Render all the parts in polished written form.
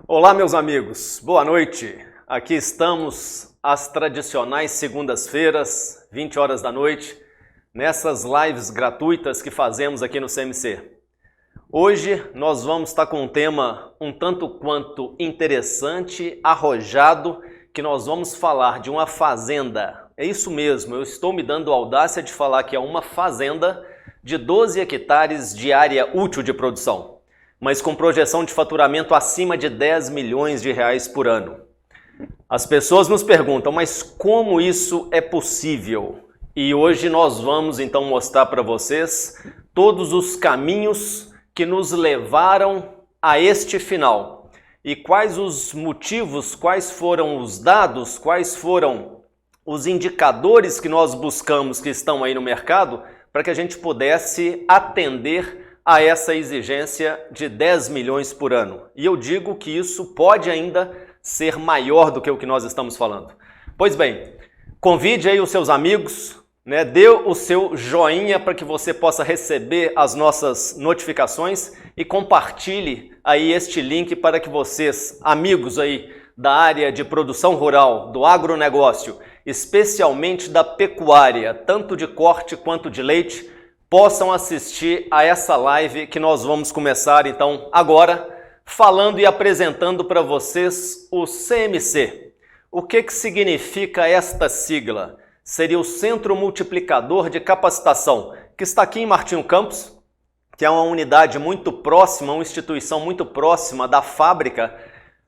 Olá, meus amigos, boa noite. Aqui estamos às tradicionais segundas-feiras, 20 horas da noite, nessas lives gratuitas que fazemos aqui no CMC. Hoje nós vamos estar com um tema um tanto quanto interessante, arrojado, que nós vamos falar de uma fazenda. É isso mesmo, eu estou me dando a audácia de falar que é uma fazenda de 12 hectares de área útil de produção, mas com projeção de faturamento acima de 10 milhões de reais por ano. As pessoas nos perguntam, mas como isso é possível? E hoje nós vamos então mostrar para vocês todos os caminhos que nos levaram a este final. E quais os motivos, quais foram os dados, quais foram os indicadores que nós buscamos que estão aí no mercado para que a gente pudesse atender a essa exigência de 10 milhões por ano. E eu digo que isso pode ainda ser maior do que o que nós estamos falando. Pois bem, convide aí os seus amigos, dê o seu joinha para que você possa receber as nossas notificações e compartilhe aí este link para que vocês, amigos aí da área de produção rural, do agronegócio, especialmente da pecuária, tanto de corte quanto de leite, possam assistir a essa live que nós vamos começar então agora, falando e apresentando para vocês o CMC. O que significa esta sigla? Seria o Centro Multiplicador de Capacitação, que está aqui em Martinho Campos, que é uma unidade muito próxima, uma instituição muito próxima da fábrica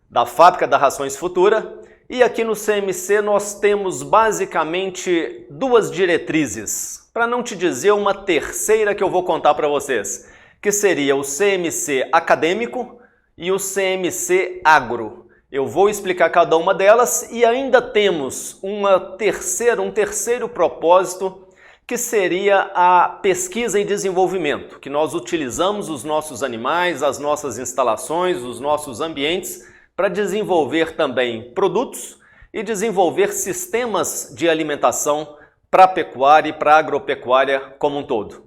da Rações Futura. E aqui no CMC nós temos basicamente duas diretrizes, para não te dizer uma terceira que eu vou contar para vocês, que seria o CMC acadêmico e o CMC agro. Eu vou explicar cada uma delas e ainda temos um terceiro propósito, que seria a pesquisa e desenvolvimento, que nós utilizamos os nossos animais, as nossas instalações, os nossos ambientes, para desenvolver também produtos e desenvolver sistemas de alimentação para a pecuária e para a agropecuária como um todo.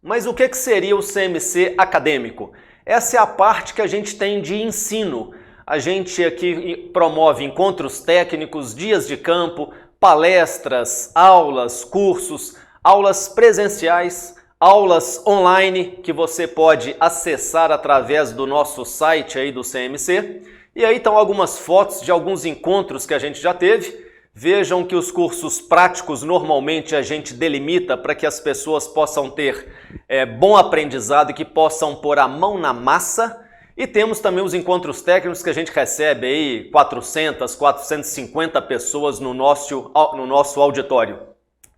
Mas o que seria o CMC acadêmico? Essa é a parte que a gente tem de ensino. A gente aqui promove encontros técnicos, dias de campo, palestras, aulas, cursos, aulas presenciais, aulas online que você pode acessar através do nosso site aí do CMC. E aí estão algumas fotos de alguns encontros que a gente já teve. Vejam que os cursos práticos normalmente a gente delimita para que as pessoas possam ter bom aprendizado e que possam pôr a mão na massa. E temos também os encontros técnicos que a gente recebe aí 400, 450 pessoas no nosso auditório.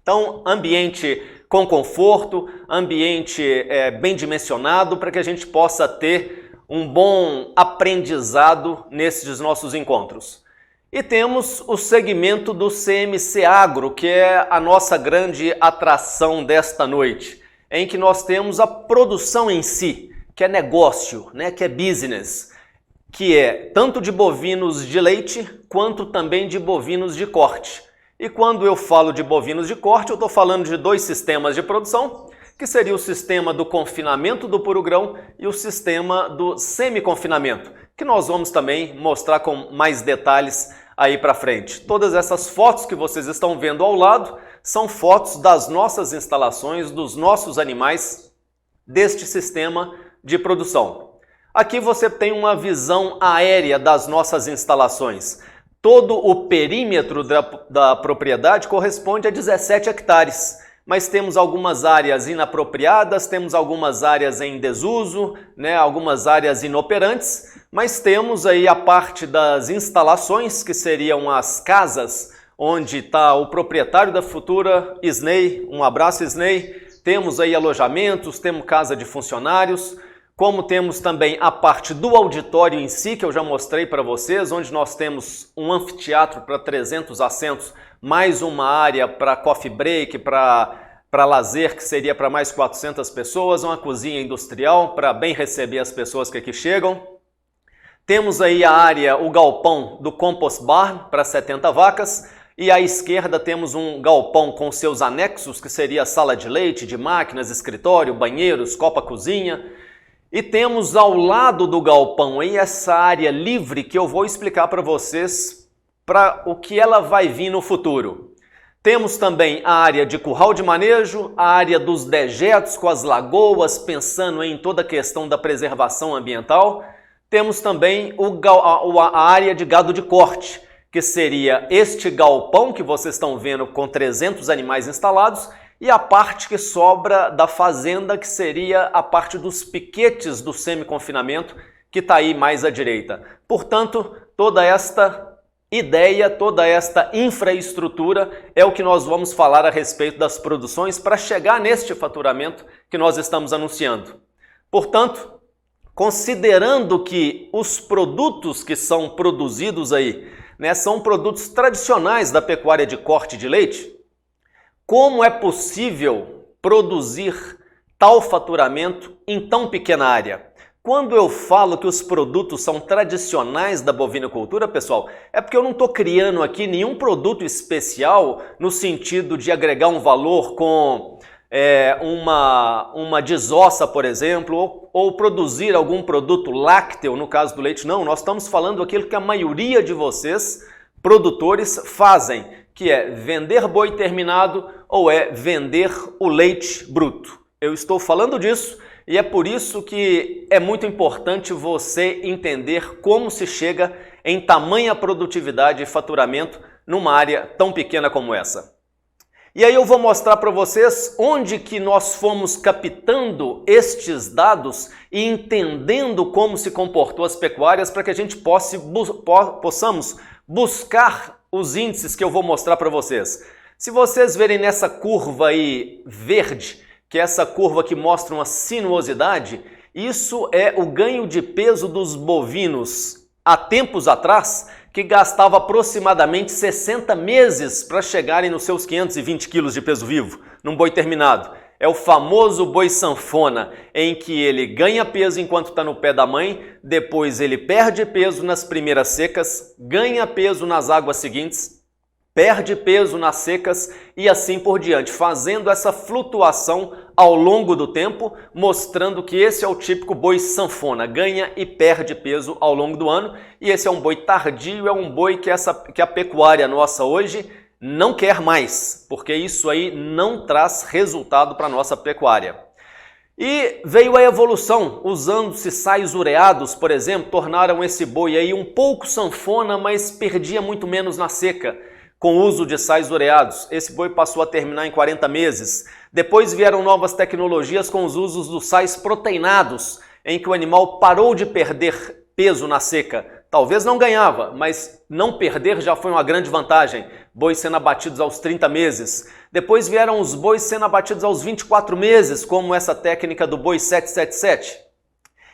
Então, ambiente com conforto, ambiente bem dimensionado para que a gente possa ter um bom aprendizado nesses nossos encontros. E temos o segmento do CMC Agro, que é a nossa grande atração desta noite, em que nós temos a produção em si, que é negócio, que é business, que é tanto de bovinos de leite, quanto também de bovinos de corte. E quando eu falo de bovinos de corte, eu estou falando de dois sistemas de produção, que seria o sistema do confinamento do puro grão e o sistema do semi-confinamento, que nós vamos também mostrar com mais detalhes aí para frente. Todas essas fotos que vocês estão vendo ao lado são fotos das nossas instalações, dos nossos animais, deste sistema de produção. Aqui você tem uma visão aérea das nossas instalações. Todo o perímetro da propriedade corresponde a 17 hectares. Mas temos algumas áreas inapropriadas, temos algumas áreas em desuso, algumas áreas inoperantes, mas temos aí a parte das instalações, que seriam as casas, onde está o proprietário da Futura, Isney, um abraço Isney, temos aí alojamentos, temos casa de funcionários, como temos também a parte do auditório em si, que eu já mostrei para vocês, onde nós temos um anfiteatro para 300 assentos, mais uma área para coffee break, para lazer, que seria para mais 400 pessoas, uma cozinha industrial para bem receber as pessoas que aqui chegam. Temos aí a área, o galpão do compost barn para 70 vacas, e à esquerda temos um galpão com seus anexos, que seria a sala de leite, de máquinas, escritório, banheiros, copa-cozinha. E temos ao lado do galpão aí essa área livre que eu vou explicar para vocês para o que ela vai vir no futuro. Temos também a área de curral de manejo, a área dos dejetos com as lagoas, pensando em toda a questão da preservação ambiental. Temos também a área de gado de corte, que seria este galpão que vocês estão vendo com 300 animais instalados, e a parte que sobra da fazenda, que seria a parte dos piquetes do semi-confinamento, que está aí mais à direita. Portanto, toda esta ideia, toda esta infraestrutura é o que nós vamos falar a respeito das produções para chegar neste faturamento que nós estamos anunciando. Portanto, considerando que os produtos que são produzidos aí, são produtos tradicionais da pecuária de corte de leite, como é possível produzir tal faturamento em tão pequena área? Quando eu falo que os produtos são tradicionais da bovinocultura, pessoal, é porque eu não estou criando aqui nenhum produto especial no sentido de agregar um valor com uma desossa, por exemplo, ou produzir algum produto lácteo, no caso do leite. Não, nós estamos falando aquilo que a maioria de vocês, produtores, fazem, que é vender boi terminado ou é vender o leite bruto. Eu estou falando disso. E é por isso que é muito importante você entender como se chega em tamanha produtividade e faturamento numa área tão pequena como essa. E aí eu vou mostrar para vocês onde que nós fomos captando estes dados e entendendo como se comportou as pecuárias para que a gente possamos buscar os índices que eu vou mostrar para vocês. Se vocês verem nessa curva aí verde, que é essa curva que mostra uma sinuosidade, isso é o ganho de peso dos bovinos há tempos atrás, que gastava aproximadamente 60 meses para chegarem nos seus 520 quilos de peso vivo, num boi terminado. É o famoso boi sanfona, em que ele ganha peso enquanto está no pé da mãe, depois ele perde peso nas primeiras secas, ganha peso nas águas seguintes, perde peso nas secas e assim por diante, fazendo essa flutuação ao longo do tempo, mostrando que esse é o típico boi sanfona, ganha e perde peso ao longo do ano, e esse é um boi tardio, é um boi que a pecuária nossa hoje não quer mais, porque isso aí não traz resultado para a nossa pecuária. E veio a evolução, usando-se sais ureados, por exemplo, tornaram esse boi aí um pouco sanfona, mas perdia muito menos na seca. Com o uso de sais ureados, esse boi passou a terminar em 40 meses. Depois vieram novas tecnologias com os usos dos sais proteinados, em que o animal parou de perder peso na seca. Talvez não ganhava, mas não perder já foi uma grande vantagem. Bois sendo abatidos aos 30 meses. Depois vieram os bois sendo abatidos aos 24 meses, como essa técnica do boi 777.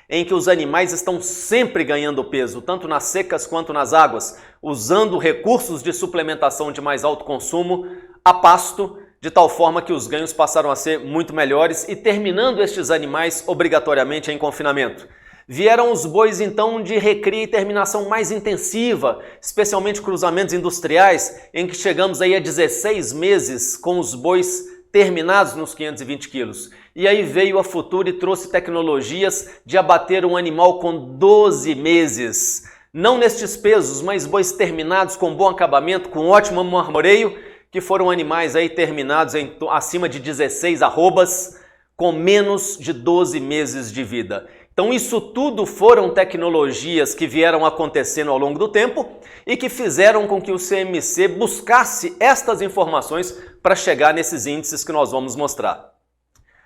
Em que os animais estão sempre ganhando peso, tanto nas secas quanto nas águas, usando recursos de suplementação de mais alto consumo a pasto, de tal forma que os ganhos passaram a ser muito melhores e terminando estes animais obrigatoriamente em confinamento. Vieram os bois então de recria e terminação mais intensiva, especialmente cruzamentos industriais, em que chegamos aí a 16 meses com os bois terminados nos 520 quilos. E aí veio a Futura e trouxe tecnologias de abater um animal com 12 meses. Não nestes pesos, mas bois terminados com bom acabamento, com ótimo marmoreio, que foram animais aí terminados acima de 16 arrobas, com menos de 12 meses de vida. Então isso tudo foram tecnologias que vieram acontecendo ao longo do tempo e que fizeram com que o CMC buscasse estas informações para chegar nesses índices que nós vamos mostrar.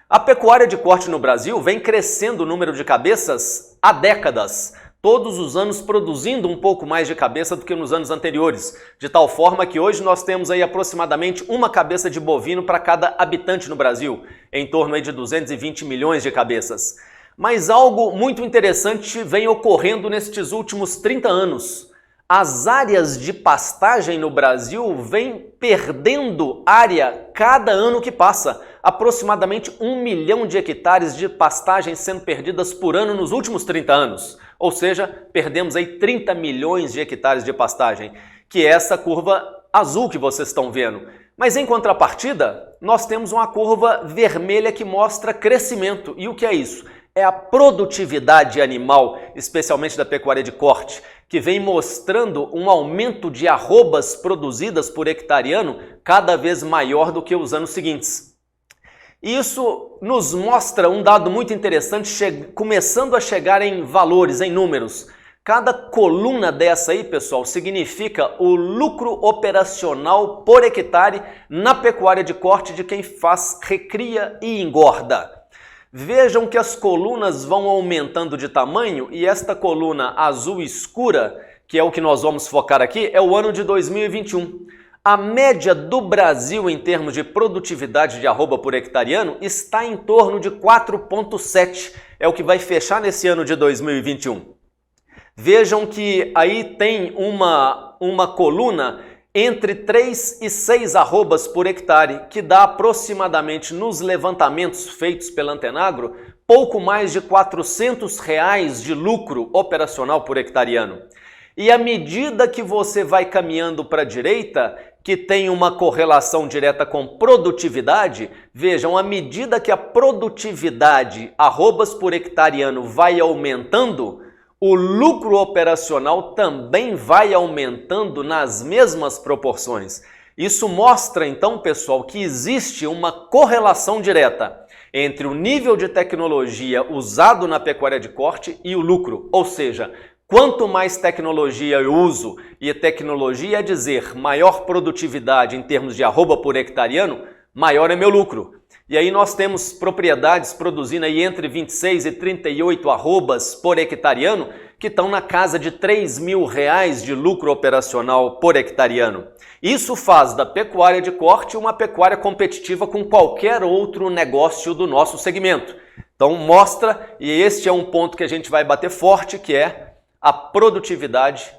A pecuária de corte no Brasil vem crescendo o número de cabeças há décadas, todos os anos produzindo um pouco mais de cabeça do que nos anos anteriores, de tal forma que hoje nós temos aí aproximadamente uma cabeça de bovino para cada habitante no Brasil, em torno aí de 220 milhões de cabeças. Mas algo muito interessante vem ocorrendo nestes últimos 30 anos. As áreas de pastagem no Brasil vêm perdendo área cada ano que passa. Aproximadamente 1 milhão de hectares de pastagem sendo perdidas por ano nos últimos 30 anos. Ou seja, perdemos aí 30 milhões de hectares de pastagem, que é essa curva azul que vocês estão vendo. Mas em contrapartida, nós temos uma curva vermelha que mostra crescimento. E o que é isso? É a produtividade animal, especialmente da pecuária de corte, que vem mostrando um aumento de arrobas produzidas por hectareano cada vez maior do que os anos seguintes. Isso nos mostra um dado muito interessante, começando a chegar em valores, em números. Cada coluna dessa aí, pessoal, significa o lucro operacional por hectare na pecuária de corte de quem faz recria e engorda. Vejam que as colunas vão aumentando de tamanho e esta coluna azul escura, que é o que nós vamos focar aqui, é o ano de 2021. A média do Brasil em termos de produtividade de arroba por hectareano está em torno de 4,7. É o que vai fechar nesse ano de 2021. Vejam que aí tem uma coluna entre 3 e 6 arrobas por hectare, que dá aproximadamente, nos levantamentos feitos pela Antenagro, pouco mais de R$400 de lucro operacional por hectareano. E à medida que você vai caminhando para a direita, que tem uma correlação direta com produtividade, vejam, à medida que a produtividade, arrobas por hectareano, vai aumentando, o lucro operacional também vai aumentando nas mesmas proporções. Isso mostra, então, pessoal, que existe uma correlação direta entre o nível de tecnologia usado na pecuária de corte e o lucro. Ou seja, quanto mais tecnologia eu uso, e tecnologia é dizer maior produtividade em termos de arroba por hectareano, maior é meu lucro. E aí nós temos propriedades produzindo aí entre 26 e 38 arrobas por hectareano, que estão na casa de R$3.000 de lucro operacional por hectareano. Isso faz da pecuária de corte uma pecuária competitiva com qualquer outro negócio do nosso segmento. Então mostra, e este é um ponto que a gente vai bater forte, que é a produtividade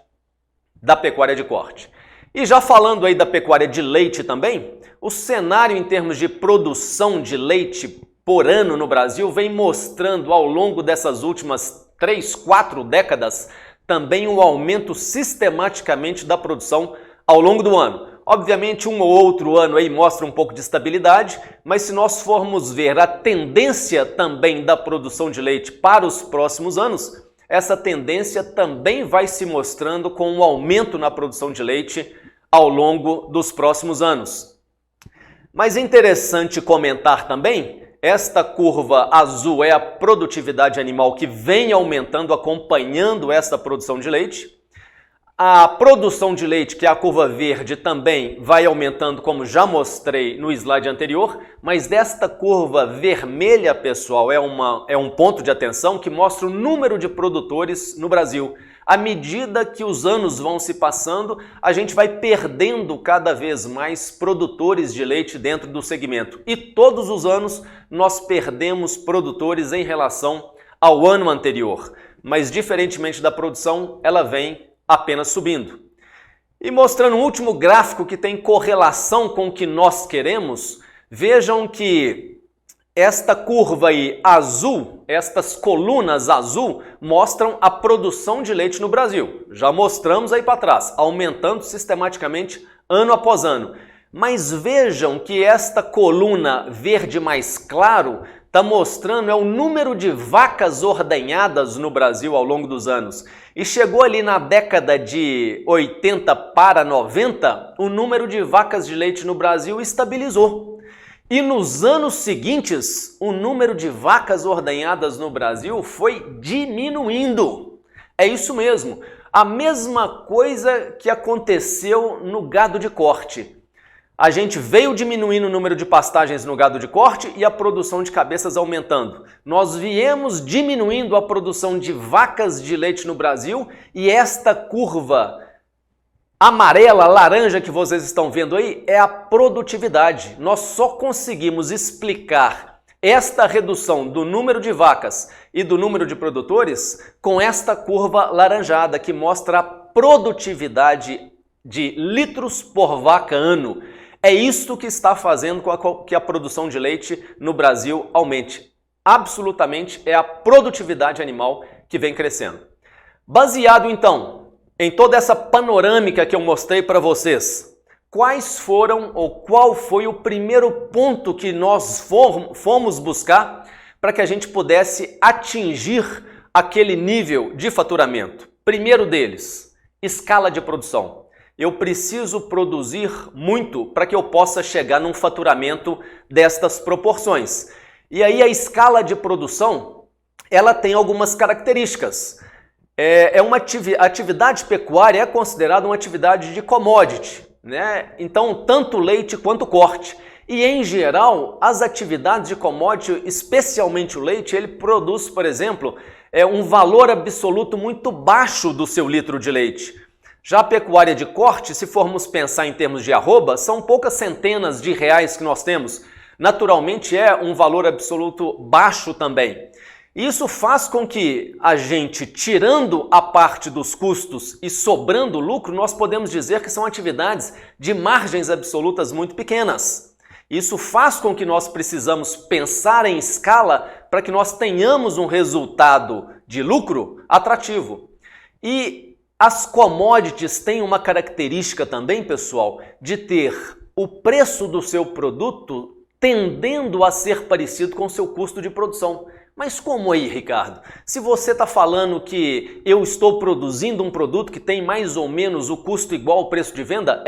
da pecuária de corte. E já falando aí da pecuária de leite também, o cenário em termos de produção de leite por ano no Brasil vem mostrando ao longo dessas últimas 3, 4 décadas também um aumento sistematicamente da produção ao longo do ano. Obviamente um ou outro ano aí mostra um pouco de estabilidade, mas se nós formos ver a tendência também da produção de leite para os próximos anos, essa tendência também vai se mostrando com um aumento na produção de leite ao longo dos próximos anos. Mas é interessante comentar também, esta curva azul é a produtividade animal que vem aumentando, acompanhando essa produção de leite. A produção de leite, que é a curva verde, também vai aumentando, como já mostrei no slide anterior, mas desta curva vermelha, pessoal, é um ponto de atenção que mostra o número de produtores no Brasil. À medida que os anos vão se passando, a gente vai perdendo cada vez mais produtores de leite dentro do segmento. E todos os anos nós perdemos produtores em relação ao ano anterior. Mas diferentemente da produção, ela vem apenas subindo. E mostrando um último gráfico que tem correlação com o que nós queremos, vejam que esta curva aí azul, estas colunas azul, mostram a produção de leite no Brasil. Já mostramos aí para trás, aumentando sistematicamente ano após ano. Mas vejam que esta coluna verde mais claro está mostrando o número de vacas ordenhadas no Brasil ao longo dos anos. E chegou ali na década de 80 para 90, o número de vacas de leite no Brasil estabilizou. E nos anos seguintes, o número de vacas ordenhadas no Brasil foi diminuindo. É isso mesmo, a mesma coisa que aconteceu no gado de corte. A gente veio diminuindo o número de pastagens no gado de corte e a produção de cabeças aumentando. Nós viemos diminuindo a produção de vacas de leite no Brasil e esta curva amarela, laranja que vocês estão vendo aí é a produtividade. Nós só conseguimos explicar esta redução do número de vacas e do número de produtores com esta curva laranjada que mostra a produtividade de litros por vaca ano. É isto que está fazendo com que a produção de leite no Brasil aumente. Absolutamente é a produtividade animal que vem crescendo. Baseado então em toda essa panorâmica que eu mostrei para vocês, quais foram ou qual foi o primeiro ponto que nós fomos buscar para que a gente pudesse atingir aquele nível de faturamento? Primeiro deles, escala de produção. Eu preciso produzir muito para que eu possa chegar num faturamento destas proporções. E aí a escala de produção, ela tem algumas características. A atividade pecuária é considerada uma atividade de commodity, né? Então, tanto leite quanto corte. E, em geral, as atividades de commodity, especialmente o leite, ele produz, por exemplo, um valor absoluto muito baixo do seu litro de leite. Já a pecuária de corte, se formos pensar em termos de arroba, são poucas centenas de reais que nós temos. Naturalmente, é um valor absoluto baixo também. Isso faz com que a gente, tirando a parte dos custos e sobrando lucro, nós podemos dizer que são atividades de margens absolutas muito pequenas. Isso faz com que nós precisamos pensar em escala para que nós tenhamos um resultado de lucro atrativo. E as commodities têm uma característica também, pessoal, de ter o preço do seu produto tendendo a ser parecido com o seu custo de produção. Mas como aí, Ricardo? Se você está falando que eu estou produzindo um produto que tem mais ou menos o custo igual ao preço de venda,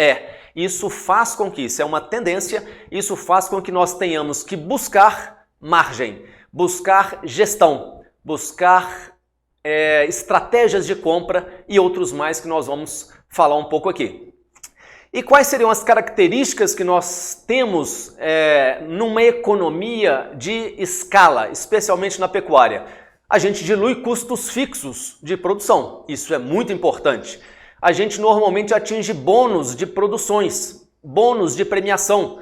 isso faz com que, isso é uma tendência, isso faz com que nós tenhamos que buscar margem, buscar gestão, buscar estratégias de compra e outros mais que nós vamos falar um pouco aqui. E quais seriam as características que nós temos numa economia de escala, especialmente na pecuária? A gente dilui custos fixos de produção, isso é muito importante. A gente normalmente atinge bônus de produções, bônus de premiação.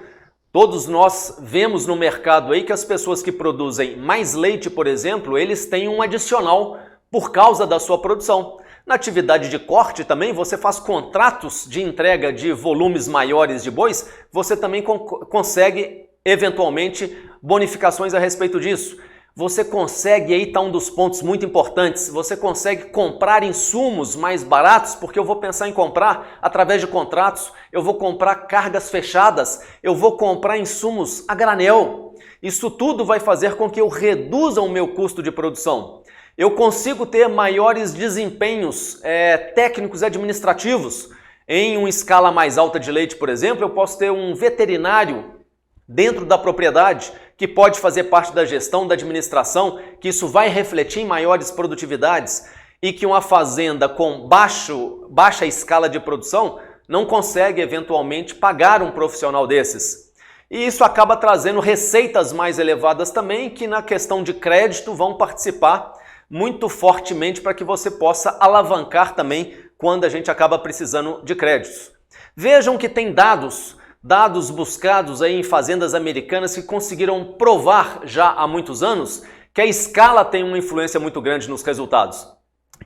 Todos nós vemos no mercado aí que as pessoas que produzem mais leite, por exemplo, eles têm um adicional por causa da sua produção. Na atividade de corte também, você faz contratos de entrega de volumes maiores de bois, você também consegue, eventualmente, bonificações a respeito disso. Você consegue, aí está um dos pontos muito importantes, você consegue comprar insumos mais baratos, porque eu vou pensar em comprar através de contratos, eu vou comprar cargas fechadas, eu vou comprar insumos a granel. Isso tudo vai fazer com que eu reduza o meu custo de produção. Eu consigo ter maiores desempenhos técnicos e administrativos. Em uma escala mais alta de leite, por exemplo, eu posso ter um veterinário dentro da propriedade que pode fazer parte da gestão, da administração, que isso vai refletir em maiores produtividades e que uma fazenda com baixa escala de produção não consegue eventualmente pagar um profissional desses. E isso acaba trazendo receitas mais elevadas também, que na questão de crédito vão participar muito fortemente para que você possa alavancar também quando a gente acaba precisando de créditos. Vejam que tem dados buscados aí em fazendas americanas que conseguiram provar já há muitos anos que a escala tem uma influência muito grande nos resultados.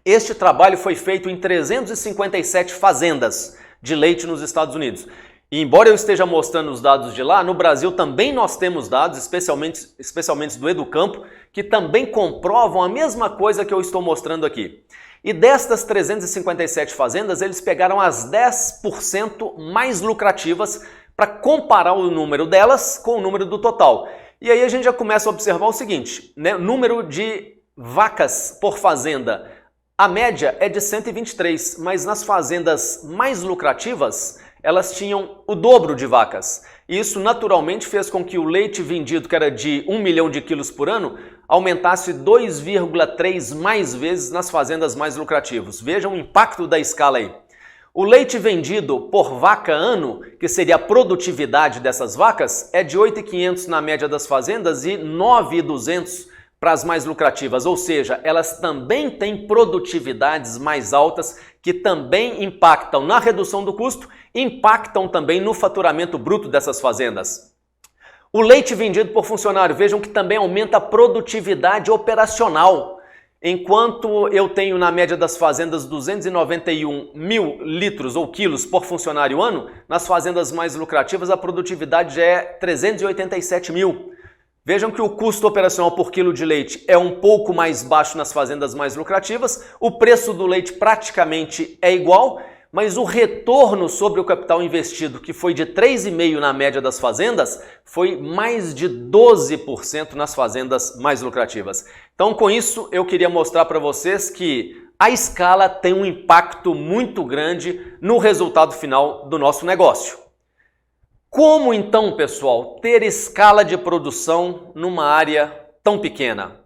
Este trabalho foi feito em 357 fazendas de leite nos Estados Unidos. E embora eu esteja mostrando os dados de lá, no Brasil também nós temos dados, especialmente do Educampo, que também comprovam a mesma coisa que eu estou mostrando aqui. E destas 357 fazendas, eles pegaram as 10% mais lucrativas para comparar o número delas com o número do total. E aí a gente já começa a observar o seguinte, né? Número de vacas por fazenda, a média é de 123, mas nas fazendas mais lucrativas, elas tinham o dobro de vacas. E isso naturalmente fez com que o leite vendido, que era de 1 milhão de quilos por ano, aumentasse 2,3 mais vezes nas fazendas mais lucrativas. Vejam o impacto da escala aí. O leite vendido por vaca ano, que seria a produtividade dessas vacas, é de 8.500 na média das fazendas e 9.200 para as mais lucrativas, ou seja, elas também têm produtividades mais altas que também impactam na redução do custo, impactam também no faturamento bruto dessas fazendas. O leite vendido por funcionário, vejam que também aumenta a produtividade operacional. Enquanto eu tenho na média das fazendas 291 mil litros ou quilos por funcionário ano, nas fazendas mais lucrativas a produtividade já é 387 mil. Vejam que o custo operacional por quilo de leite é um pouco mais baixo nas fazendas mais lucrativas, o preço do leite praticamente é igual, mas o retorno sobre o capital investido, que foi de 3,5% na média das fazendas, foi mais de 12% nas fazendas mais lucrativas. Então, com isso, eu queria mostrar para vocês que a escala tem um impacto muito grande no resultado final do nosso negócio. Como então, pessoal, ter escala de produção numa área tão pequena?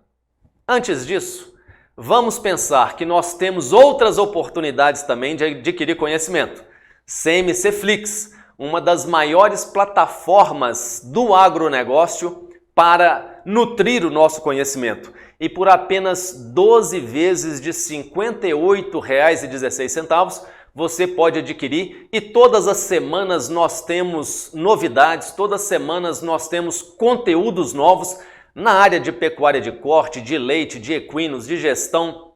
Antes disso, vamos pensar que nós temos outras oportunidades também de adquirir conhecimento. CMC Flix, uma das maiores plataformas do agronegócio para nutrir o nosso conhecimento. E por apenas 12 vezes de R$ 58,16, você pode adquirir, e todas as semanas nós temos novidades, todas as semanas nós temos conteúdos novos na área de pecuária de corte, de leite, de equinos, de gestão,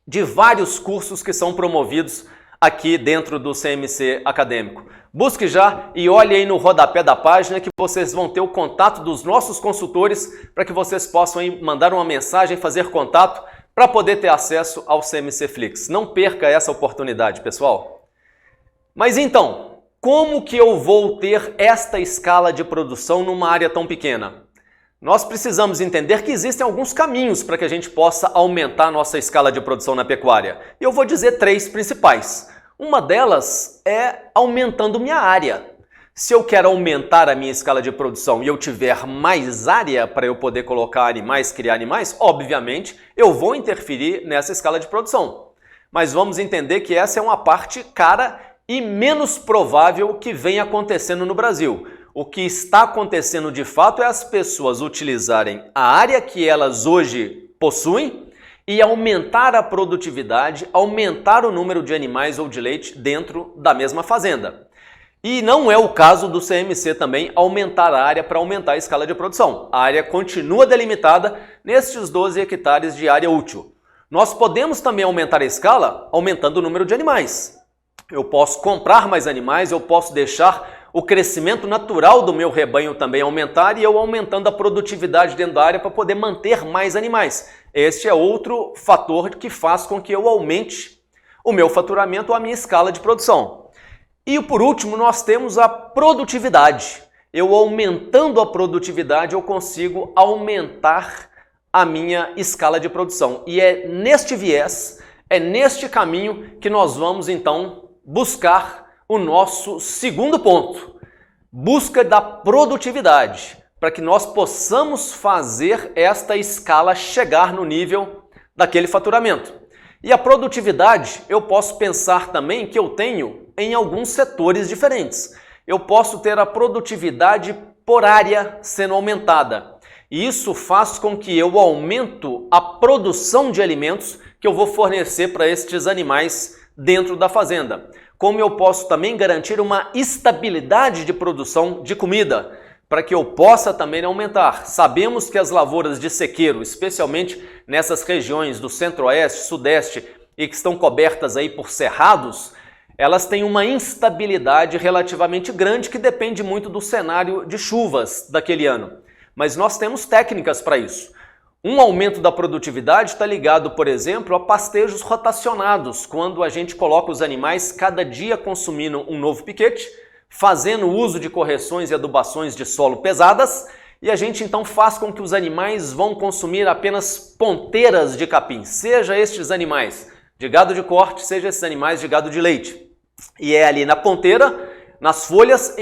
de vários cursos que são promovidos aqui dentro do CMC Acadêmico. Busque já e olhe aí no rodapé da página que vocês vão ter o contato dos nossos consultores para que vocês possam aí mandar uma mensagem, fazer contato para poder ter acesso ao CMC Flix. Não perca essa oportunidade, pessoal. Mas então, como que eu vou ter esta escala de produção numa área tão pequena? Nós precisamos entender que existem alguns caminhos para que a gente possa aumentar a nossa escala de produção na pecuária. E eu vou dizer 3 principais. Uma delas é aumentando minha área. Se eu quero aumentar a minha escala de produção e eu tiver mais área para eu poder colocar animais, criar animais, obviamente eu vou interferir nessa escala de produção. Mas vamos entender que essa é uma parte cara e menos provável que venha acontecendo no Brasil. O que está acontecendo de fato é as pessoas utilizarem a área que elas hoje possuem e aumentar a produtividade, aumentar o número de animais ou de leite dentro da mesma fazenda. E não é o caso do CMC também aumentar a área para aumentar a escala de produção. A área continua delimitada nestes 12 hectares de área útil. Nós podemos também aumentar a escala aumentando o número de animais. Eu posso comprar mais animais, eu posso deixar o crescimento natural do meu rebanho também aumentar e eu aumentando a produtividade dentro da área para poder manter mais animais. Este é outro fator que faz com que eu aumente o meu faturamento ou a minha escala de produção. E por último, nós temos a produtividade. Eu aumentando a produtividade, eu consigo aumentar a minha escala de produção. E é neste viés, é neste caminho que nós vamos então buscar o nosso segundo ponto, busca da produtividade, para que nós possamos fazer esta escala chegar no nível daquele faturamento. E a produtividade, eu posso pensar também que eu tenho em alguns setores diferentes. Eu posso ter a produtividade por área sendo aumentada. E isso faz com que eu aumento a produção de alimentos que eu vou fornecer para estes animais dentro da fazenda. Como eu posso também garantir uma estabilidade de produção de comida, para que eu possa também aumentar. Sabemos que as lavouras de sequeiro, especialmente nessas regiões do centro-oeste, sudeste e que estão cobertas aí por cerrados, elas têm uma instabilidade relativamente grande que depende muito do cenário de chuvas daquele ano. Mas nós temos técnicas para isso. Um aumento da produtividade está ligado, por exemplo, a pastejos rotacionados, quando a gente coloca os animais cada dia consumindo um novo piquete, fazendo uso de correções e adubações de solo pesadas, e a gente então faz com que os animais vão consumir apenas ponteiras de capim, seja estes animais de gado de corte, seja esses animais de gado de leite. E é ali na ponteira, nas folhas,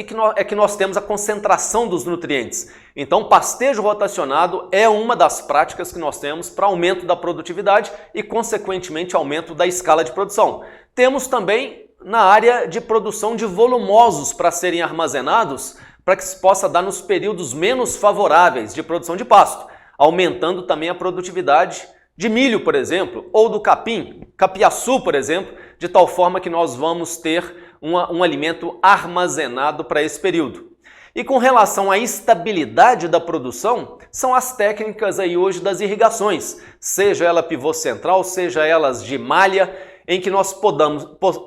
que nós temos a concentração dos nutrientes. Então, pastejo rotacionado é uma das práticas que nós temos para aumento da produtividade e, consequentemente, aumento da escala de produção. Temos também na área de produção de volumosos para serem armazenados, para que se possa dar nos períodos menos favoráveis de produção de pasto, aumentando também a produtividade de milho, por exemplo, ou do capim, capiaçu, por exemplo, de tal forma que nós vamos ter um alimento armazenado para esse período. E com relação à estabilidade da produção, são as técnicas aí hoje das irrigações, seja ela pivô central, seja elas de malha, em que nós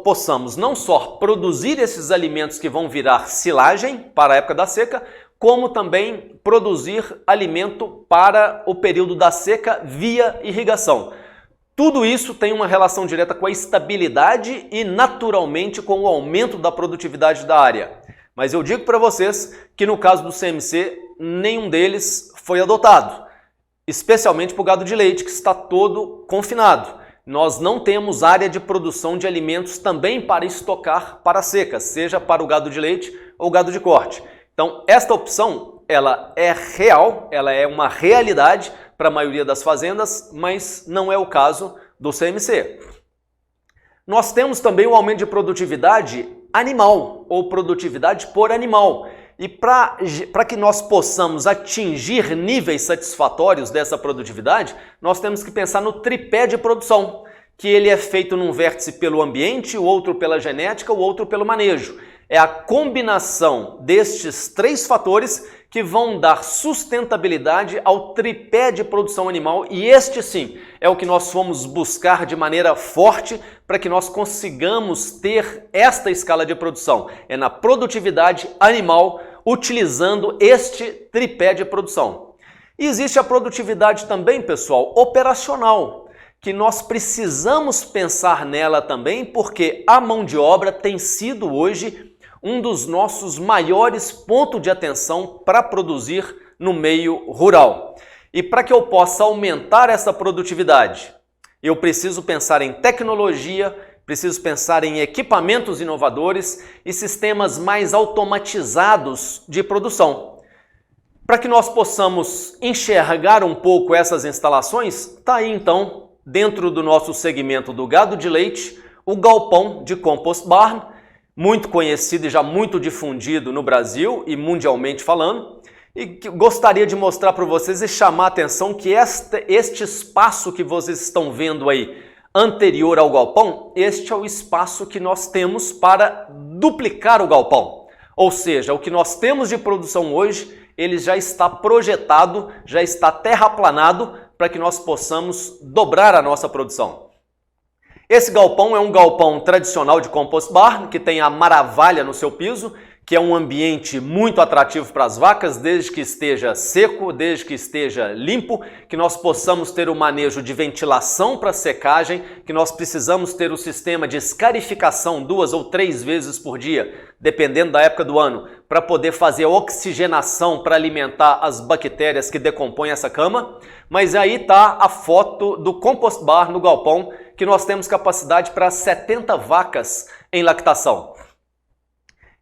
possamos não só produzir esses alimentos que vão virar silagem para a época da seca, como também produzir alimento para o período da seca via irrigação. Tudo isso tem uma relação direta com a estabilidade e, naturalmente, com o aumento da produtividade da área. Mas eu digo para vocês que no caso do CMC, nenhum deles foi adotado, especialmente para o gado de leite, que está todo confinado. Nós não temos área de produção de alimentos também para estocar para seca, seja para o gado de leite ou gado de corte. Então, esta opção, ela é real, ela é uma realidade para a maioria das fazendas, mas não é o caso do CMC. Nós temos também o aumento de produtividade animal, ou produtividade por animal. E para que nós possamos atingir níveis satisfatórios dessa produtividade, nós temos que pensar no tripé de produção, que ele é feito num vértice pelo ambiente, o outro pela genética, o outro pelo manejo. É a combinação destes três fatores que vão dar sustentabilidade ao tripé de produção animal, e este sim é o que nós fomos buscar de maneira forte para que nós consigamos ter esta escala de produção. É na produtividade animal, utilizando este tripé de produção. E existe a produtividade também, pessoal, operacional, que nós precisamos pensar nela também, porque a mão de obra tem sido hoje um dos nossos maiores pontos de atenção para produzir no meio rural. E para que eu possa aumentar essa produtividade, eu preciso pensar em tecnologia, preciso pensar em equipamentos inovadores e sistemas mais automatizados de produção. Para que nós possamos enxergar um pouco essas instalações, está aí então, dentro do nosso segmento do gado de leite, o galpão de Compost Barn, muito conhecido e já muito difundido no Brasil e mundialmente falando, e que gostaria de mostrar para vocês e chamar a atenção que este espaço que vocês estão vendo aí, anterior ao galpão, este é o espaço que nós temos para duplicar o galpão. Ou seja, o que nós temos de produção hoje, ele já está projetado, já está terraplanado para que nós possamos dobrar a nossa produção. Esse galpão é um galpão tradicional de Compost Barn, que tem a maravalha no seu piso, que é um ambiente muito atrativo para as vacas, desde que esteja seco, desde que esteja limpo, que nós possamos ter o manejo de ventilação para secagem, que nós precisamos ter o sistema de escarificação 2 ou 3 vezes por dia, dependendo da época do ano, para poder fazer oxigenação para alimentar as bactérias que decompõem essa cama. Mas aí está a foto do Compost Barn no galpão, que nós temos capacidade para 70 vacas em lactação.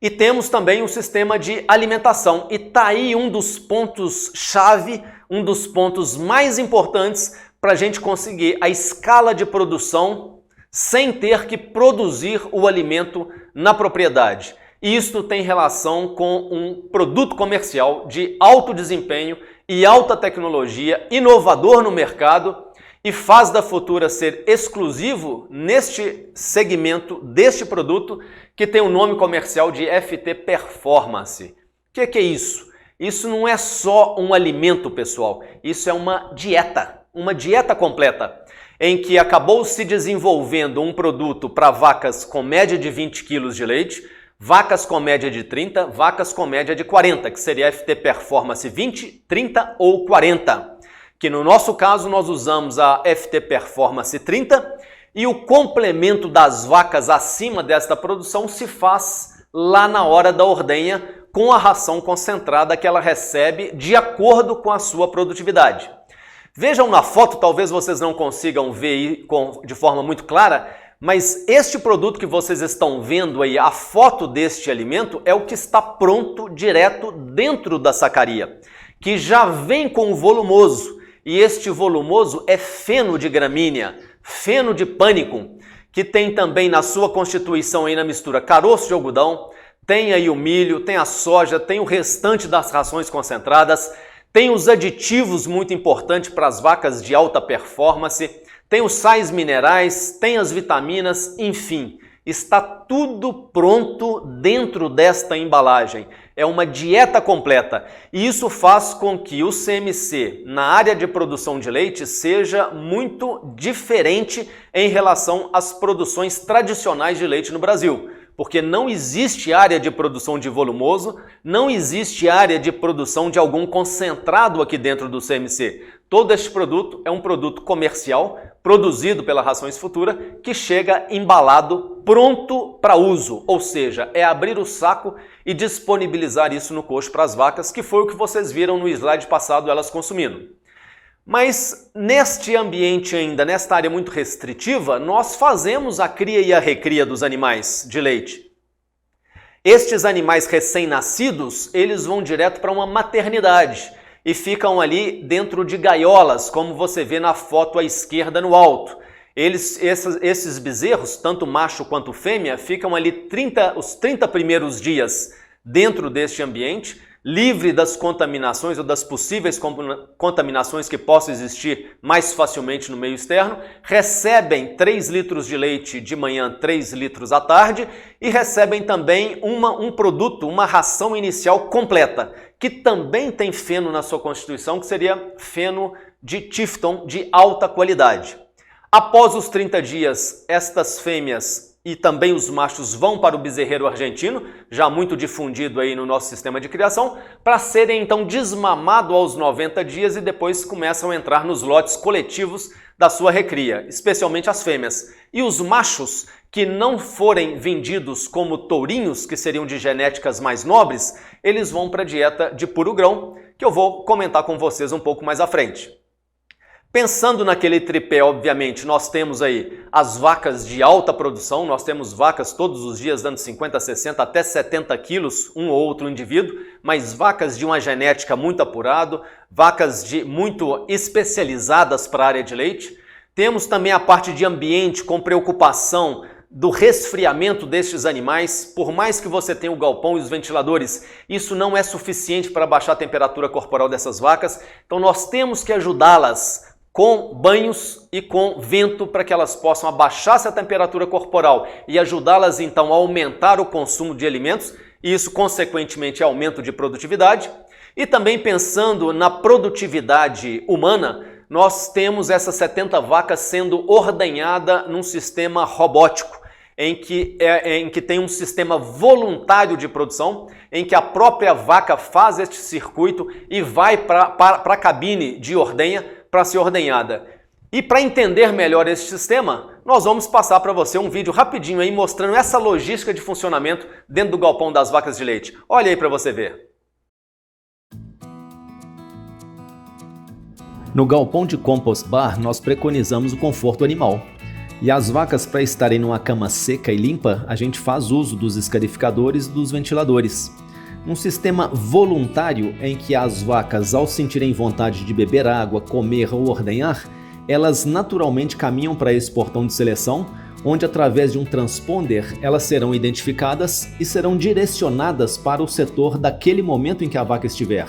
E temos também o sistema de alimentação. E está aí um dos pontos-chave, um dos pontos mais importantes para a gente conseguir a escala de produção sem ter que produzir o alimento na propriedade. Isto tem relação com um produto comercial de alto desempenho e alta tecnologia, inovador no mercado, e faz da Futura ser exclusivo neste segmento deste produto que tem o nome comercial de FT Performance. O que é isso? Isso não é só um alimento, pessoal, isso é uma dieta completa, em que acabou se desenvolvendo um produto para vacas com média de 20 quilos de leite, vacas com média de 30, vacas com média de 40, que seria FT Performance 20, 30 ou 40. Que no nosso caso nós usamos a FT Performance 30 e o complemento das vacas acima desta produção se faz lá na hora da ordenha com a ração concentrada que ela recebe de acordo com a sua produtividade. Vejam na foto, talvez vocês não consigam ver de forma muito clara, mas este produto que vocês estão vendo aí, a foto deste alimento, é o que está pronto direto dentro da sacaria, que já vem com o volumoso. E este volumoso é feno de gramínea, feno de pânico, que tem também na sua constituição aí na mistura caroço de algodão, tem aí o milho, tem a soja, tem o restante das rações concentradas, tem os aditivos muito importantes para as vacas de alta performance, tem os sais minerais, tem as vitaminas, enfim, está tudo pronto dentro desta embalagem. É uma dieta completa e isso faz com que o CMC na área de produção de leite seja muito diferente em relação às produções tradicionais de leite no Brasil. Porque não existe área de produção de volumoso, não existe área de produção de algum concentrado aqui dentro do CMC. Todo este produto é um produto comercial, produzido pela Rações Futura, que chega embalado, pronto para uso. Ou seja, é abrir o saco e disponibilizar isso no coxo para as vacas, que foi o que vocês viram no slide passado elas consumindo. Mas neste ambiente ainda, nesta área muito restritiva, nós fazemos a cria e a recria dos animais de leite. Estes animais recém-nascidos, eles vão direto para uma maternidade e ficam ali dentro de gaiolas, como você vê na foto à esquerda no alto. Esses bezerros, tanto macho quanto fêmea, ficam ali os 30 primeiros dias dentro deste ambiente, livre das contaminações ou das possíveis contaminações que possam existir mais facilmente no meio externo, recebem 3 litros de leite de manhã, 3 litros à tarde e recebem também um produto, uma ração inicial completa, que também tem feno na sua constituição, que seria feno de Tifton de alta qualidade. Após os 30 dias, estas fêmeas e também os machos vão para o bezerreiro argentino, já muito difundido aí no nosso sistema de criação, para serem então desmamados aos 90 dias e depois começam a entrar nos lotes coletivos da sua recria, especialmente as fêmeas. E os machos que não forem vendidos como tourinhos, que seriam de genéticas mais nobres, eles vão para a dieta de puro grão, que eu vou comentar com vocês um pouco mais à frente. Pensando naquele tripé, obviamente, nós temos aí as vacas de alta produção, nós temos vacas todos os dias dando 50, 60, até 70 quilos, um ou outro indivíduo, mas vacas de uma genética muito apurada, vacas muito especializadas para a área de leite. Temos também a parte de ambiente com preocupação do resfriamento destes animais. Por mais que você tenha o galpão e os ventiladores, isso não é suficiente para baixar a temperatura corporal dessas vacas, então nós temos que ajudá-las com banhos e com vento para que elas possam abaixar essa temperatura corporal e ajudá-las então a aumentar o consumo de alimentos e isso consequentemente é aumento de produtividade. E também pensando na produtividade humana, nós temos essas 70 vacas sendo ordenhadas num sistema robótico, em que tem um sistema voluntário de produção, em que a própria vaca faz este circuito e vai para a cabine de ordenha para ser ordenhada. E para entender melhor esse sistema, nós vamos passar para você um vídeo rapidinho aí mostrando essa logística de funcionamento dentro do galpão das vacas de leite. Olha aí para você ver. No galpão de compost bar, nós preconizamos o conforto animal. E as vacas, para estarem numa cama seca e limpa, a gente faz uso dos escarificadores e dos ventiladores. Um sistema voluntário em que as vacas, ao sentirem vontade de beber água, comer ou ordenhar, elas naturalmente caminham para esse portão de seleção, onde através de um transponder elas serão identificadas e serão direcionadas para o setor daquele momento em que a vaca estiver.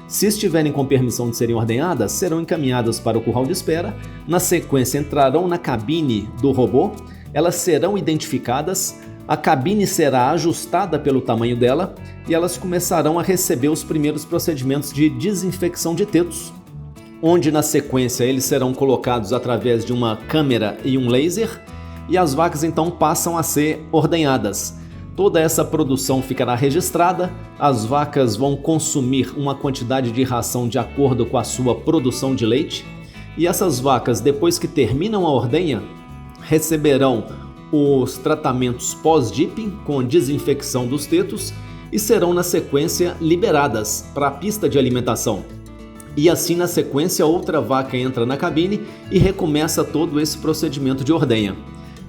Se estiverem com permissão de serem ordenhadas, serão encaminhadas para o curral de espera, na sequência entrarão na cabine do robô, elas serão identificadas, a cabine será ajustada pelo tamanho dela e elas começarão a receber os primeiros procedimentos de desinfecção de tetos, onde na sequência eles serão colocados através de uma câmera e um laser e as vacas então passam a ser ordenhadas. Toda essa produção ficará registrada, as vacas vão consumir uma quantidade de ração de acordo com a sua produção de leite e essas vacas, depois que terminam a ordenha, receberão os tratamentos pós-dipping com desinfecção dos tetos e serão na sequência liberadas para a pista de alimentação. E assim na sequência outra vaca entra na cabine e recomeça todo esse procedimento de ordenha.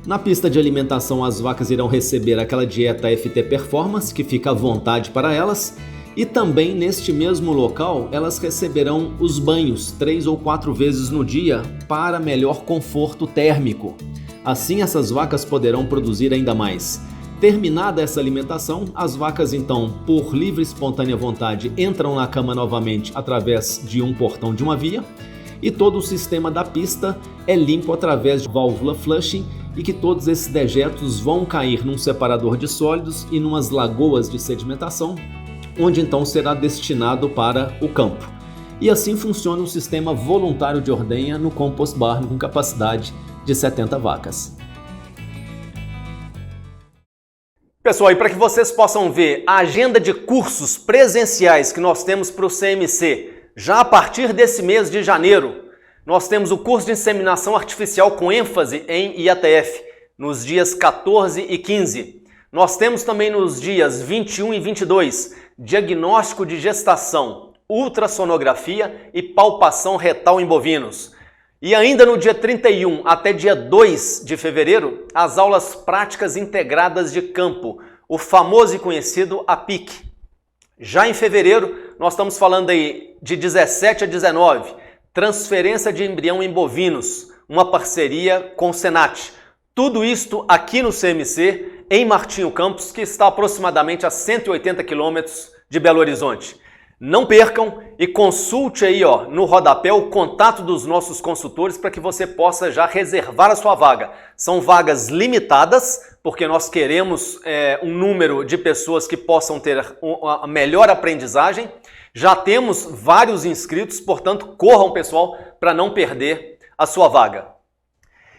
Na pista de alimentação as vacas irão receber aquela dieta FT Performance que fica à vontade para elas e também neste mesmo local elas receberão os banhos 3 ou 4 vezes no dia para melhor conforto térmico. Assim essas vacas poderão produzir ainda mais. Terminada essa alimentação, as vacas então, por livre e espontânea vontade, entram na cama novamente através de um portão de uma via e todo o sistema da pista é limpo através de válvula flushing e que todos esses dejetos vão cair num separador de sólidos e numas lagoas de sedimentação, onde então será destinado para o campo. E assim funciona um sistema voluntário de ordenha no compost bar com capacidade de 70 vacas. Pessoal, e para que vocês possam ver a agenda de cursos presenciais que nós temos para o CMC Já a partir desse mês de janeiro, nós temos o curso de inseminação artificial com ênfase em IATF, nos dias 14 e 15. Nós temos também nos dias 21 e 22, diagnóstico de gestação, ultrassonografia e palpação retal em bovinos. E ainda no dia 31 até dia 2 de fevereiro, as aulas práticas integradas de campo, o famoso e conhecido APIC. Já em fevereiro, nós estamos falando aí de 17 a 19, transferência de embrião em bovinos, uma parceria com o Senat. Tudo isto aqui no CMC, em Martinho Campos, que está aproximadamente a 180 quilômetros de Belo Horizonte. Não percam e consulte aí no rodapé o contato dos nossos consultores para que você possa já reservar a sua vaga. São vagas limitadas, porque nós queremos um número de pessoas que possam ter a melhor aprendizagem. Já temos vários inscritos, portanto, corram, pessoal, para não perder a sua vaga.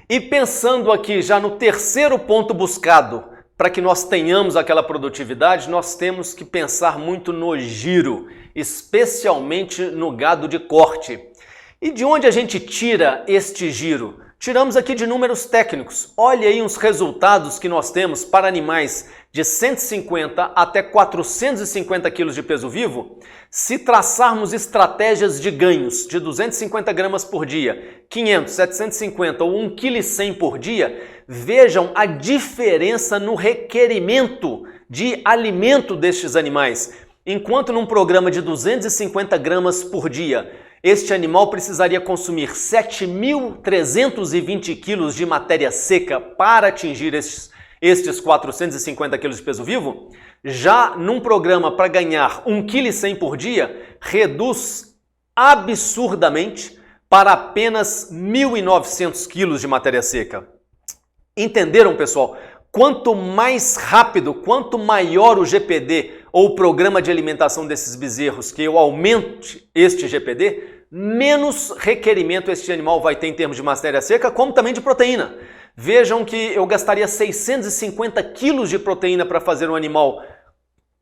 E pensando aqui já no terceiro ponto buscado, para que nós tenhamos aquela produtividade, nós temos que pensar muito no giro, especialmente no gado de corte. E de onde a gente tira este giro? Tiramos aqui de números técnicos. Olha aí os resultados que nós temos para animais de 150 até 450 quilos de peso vivo. Se traçarmos estratégias de ganhos de 250 gramas por dia, 500, 750 ou 1,1 kg por dia, vejam a diferença no requerimento de alimento destes animais. Enquanto num programa de 250 gramas por dia, este animal precisaria consumir 7.320 quilos de matéria seca para atingir estes 450 quilos de peso vivo, já num programa para ganhar 1,1 kg por dia, reduz absurdamente para apenas 1.900 quilos de matéria seca. Entenderam, pessoal? Quanto mais rápido, quanto maior o GPD ou o programa de alimentação desses bezerros, que eu aumente este GPD, menos requerimento este animal vai ter em termos de matéria seca, como também de proteína. Vejam que eu gastaria 650 quilos de proteína para fazer um animal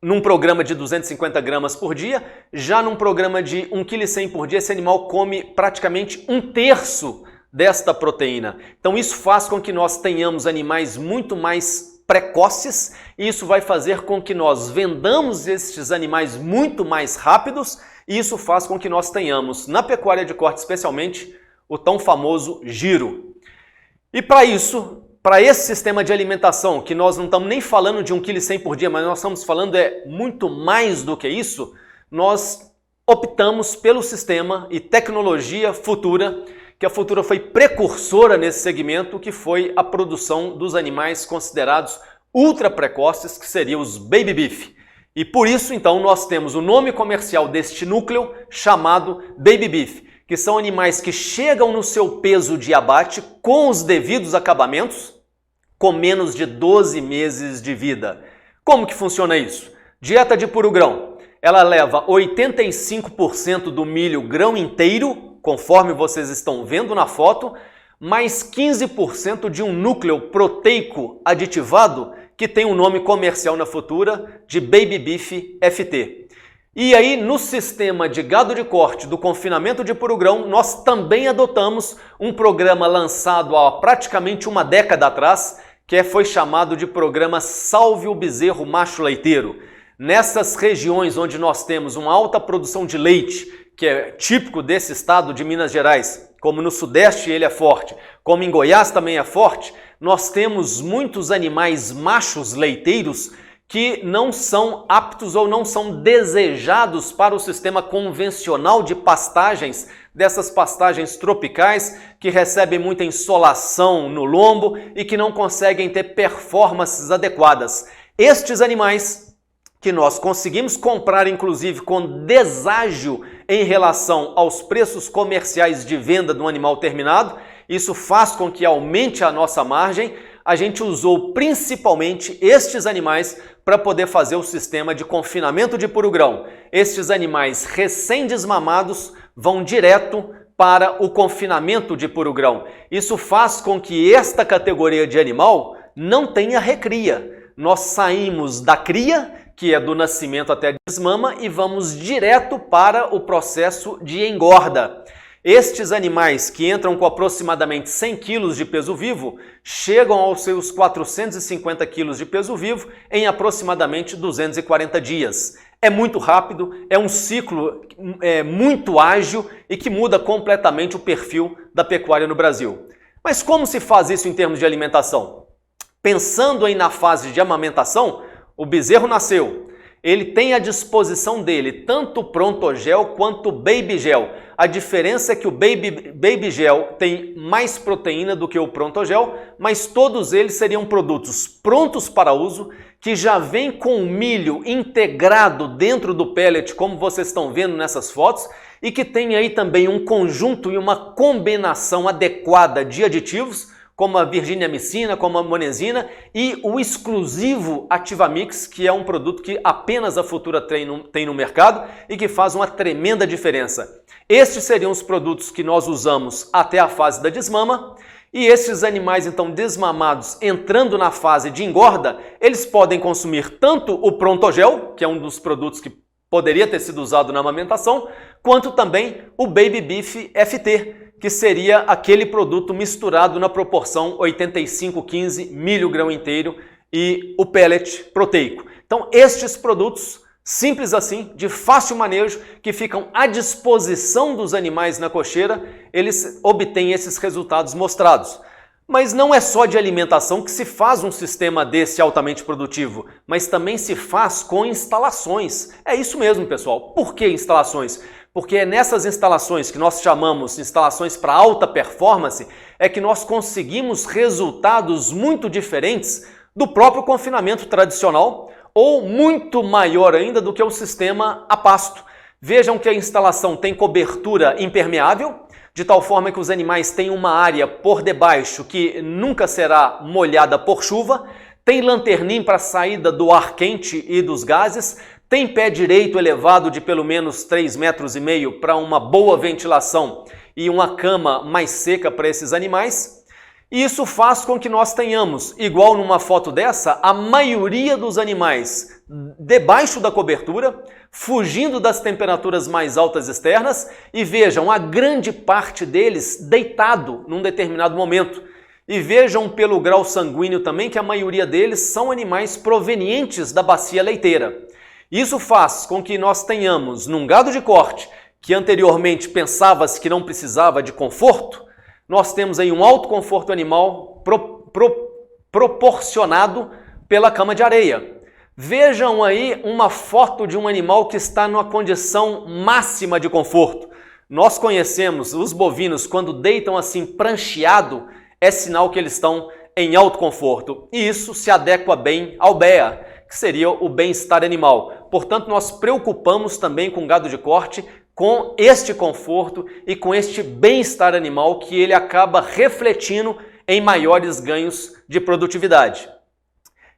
num programa de 250 gramas por dia, já num programa de 1,1 kg por dia, esse animal come praticamente 1/3 desta proteína. Então isso faz com que nós tenhamos animais muito mais precoces e isso vai fazer com que nós vendamos estes animais muito mais rápidos e isso faz com que nós tenhamos, na pecuária de corte especialmente, o tão famoso giro. E para isso, para esse sistema de alimentação, que nós não estamos nem falando de 1,1 kg por dia, mas nós estamos falando muito mais do que isso, nós optamos pelo sistema e tecnologia Futura, que a Futura foi precursora nesse segmento, que foi a produção dos animais considerados ultra precoces, que seriam os Baby Beef. E por isso, então, nós temos o nome comercial deste núcleo chamado Baby Beef, que são animais que chegam no seu peso de abate com os devidos acabamentos, com menos de 12 meses de vida. Como que funciona isso? Dieta de puro grão. Ela leva 85% do milho grão inteiro, conforme vocês estão vendo na foto, mais 15% de um núcleo proteico aditivado que tem um nome comercial na Futura de Baby Beef FT. E aí, no sistema de gado de corte do confinamento de puro grão, nós também adotamos um programa lançado há praticamente uma década atrás, que foi chamado de programa Salve o Bezerro Macho Leiteiro. Nessas regiões onde nós temos uma alta produção de leite, que é típico desse estado de Minas Gerais, como no Sudeste ele é forte, como em Goiás também é forte, nós temos muitos animais machos leiteiros que não são aptos ou não são desejados para o sistema convencional de pastagens, dessas pastagens tropicais que recebem muita insolação no lombo e que não conseguem ter performances adequadas. Estes animais que nós conseguimos comprar, inclusive, com deságio em relação aos preços comerciais de venda do animal terminado, isso faz com que aumente a nossa margem. A gente usou principalmente estes animais para poder fazer o sistema de confinamento de puro grão. Estes animais recém-desmamados vão direto para o confinamento de puro grão. Isso faz com que esta categoria de animal não tenha recria. Nós saímos da cria que é do nascimento até a desmama, e vamos direto para o processo de engorda. Estes animais, que entram com aproximadamente 100 kg de peso vivo, chegam aos seus 450 kg de peso vivo em aproximadamente 240 dias. É muito rápido, é um ciclo muito ágil e que muda completamente o perfil da pecuária no Brasil. Mas como se faz isso em termos de alimentação? Pensando aí na fase de amamentação, o bezerro nasceu. Ele tem à disposição dele tanto o Prontogel quanto o Baby Gel. A diferença é que o Baby Gel tem mais proteína do que o Prontogel, mas todos eles seriam produtos prontos para uso, que já vem com o milho integrado dentro do pellet, como vocês estão vendo nessas fotos, e que tem aí também um conjunto e uma combinação adequada de aditivos, como a virginiamicina, como a monesina e o exclusivo Ativamix, que é um produto que apenas a Futura tem no mercado e que faz uma tremenda diferença. Estes seriam os produtos que nós usamos até a fase da desmama, e esses animais então desmamados entrando na fase de engorda, eles podem consumir tanto o Prontogel, que é um dos produtos que poderia ter sido usado na amamentação, quanto também o Baby Beef FT, que seria aquele produto misturado na proporção 85-15 milho grão inteiro e o pellet proteico. Então estes produtos, simples assim, de fácil manejo, que ficam à disposição dos animais na cocheira, eles obtêm esses resultados mostrados. Mas não é só de alimentação que se faz um sistema desse altamente produtivo, mas também se faz com instalações. É isso mesmo, pessoal. Por que instalações? Porque é nessas instalações que nós chamamos de instalações para alta performance, é que nós conseguimos resultados muito diferentes do próprio confinamento tradicional, ou muito maior ainda do que o sistema a pasto. Vejam que a instalação tem cobertura impermeável, de tal forma que os animais têm uma área por debaixo que nunca será molhada por chuva, tem lanternim para saída do ar quente e dos gases, tem pé direito elevado de pelo menos 3,5 metros para uma boa ventilação e uma cama mais seca para esses animais. E isso faz com que nós tenhamos, igual numa foto dessa, a maioria dos animais debaixo da cobertura, fugindo das temperaturas mais altas externas, e vejam, a grande parte deles deitado num determinado momento. E vejam pelo grau sanguíneo também que a maioria deles são animais provenientes da bacia leiteira. Isso faz com que nós tenhamos, num gado de corte, que anteriormente pensava-se que não precisava de conforto, nós temos aí um alto conforto animal proporcionado pela cama de areia. Vejam aí uma foto de um animal que está numa condição máxima de conforto. Nós conhecemos os bovinos quando deitam assim prancheado, é sinal que eles estão em alto conforto. E isso se adequa bem ao BEA, que seria o bem-estar animal. Portanto, nós preocupamos também com o gado de corte com este conforto e com este bem-estar animal que ele acaba refletindo em maiores ganhos de produtividade.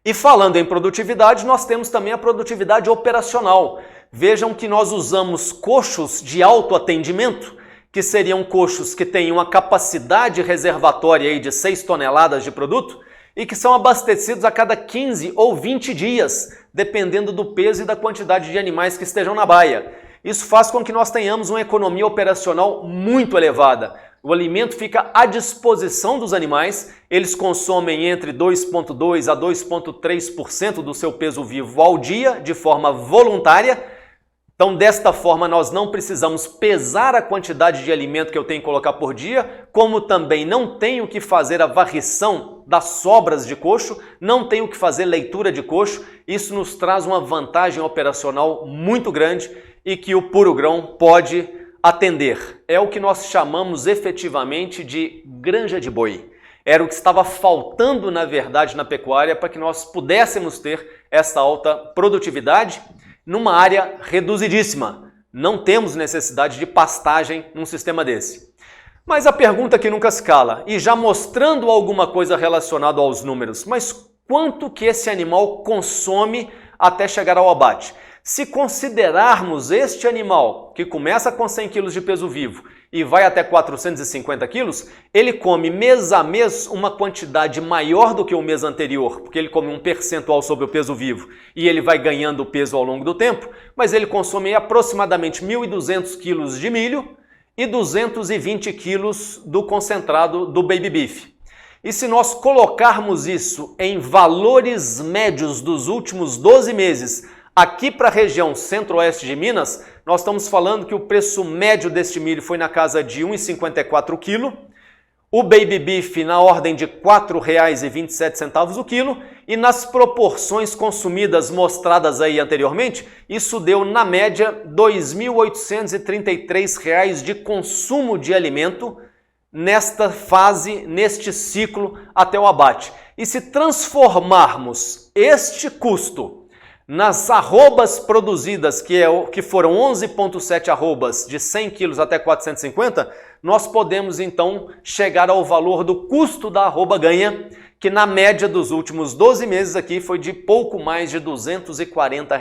E falando em produtividade, nós temos também a produtividade operacional. Vejam que nós usamos coxos de autoatendimento, que seriam coxos que têm uma capacidade reservatória aí de 6 toneladas de produto e que são abastecidos a cada 15 ou 20 dias, dependendo do peso e da quantidade de animais que estejam na baia. Isso faz com que nós tenhamos uma economia operacional muito elevada. O alimento fica à disposição dos animais, eles consomem entre 2,2% a 2,3% do seu peso vivo ao dia, de forma voluntária. Então, desta forma, nós não precisamos pesar a quantidade de alimento que eu tenho que colocar por dia, como também não tenho que fazer a varrição das sobras de coxo, não tenho que fazer leitura de coxo. Isso nos traz uma vantagem operacional muito grande e que o Puro Grão pode atender. É o que nós chamamos efetivamente de granja de boi. Era o que estava faltando, na verdade, na pecuária para que nós pudéssemos ter essa alta produtividade numa área reduzidíssima. Não temos necessidade de pastagem num sistema desse. Mas a pergunta que nunca se cala, e já mostrando alguma coisa relacionada aos números, mas quanto que esse animal consome até chegar ao abate? Se considerarmos este animal, que começa com 100 kg de peso vivo e vai até 450 quilos, ele come mês a mês uma quantidade maior do que o mês anterior, porque ele come um percentual sobre o peso vivo e ele vai ganhando peso ao longo do tempo, mas ele consome aproximadamente 1.200 quilos de milho e 220 quilos do concentrado do baby beef. E se nós colocarmos isso em valores médios dos últimos 12 meses, aqui para a região centro-oeste de Minas, nós estamos falando que o preço médio deste milho foi na casa de R$ 1,54 o quilo, o baby beef na ordem de R$ 4,27 o quilo, e nas proporções consumidas mostradas aí anteriormente, isso deu na média R$ 2.833 de consumo de alimento nesta fase, neste ciclo até o abate. E se transformarmos este custo nas arrobas produzidas, que foram 11,7 arrobas de 100 quilos até 450, nós podemos então chegar ao valor do custo da arroba ganha, que na média dos últimos 12 meses aqui foi de pouco mais de R$ 240.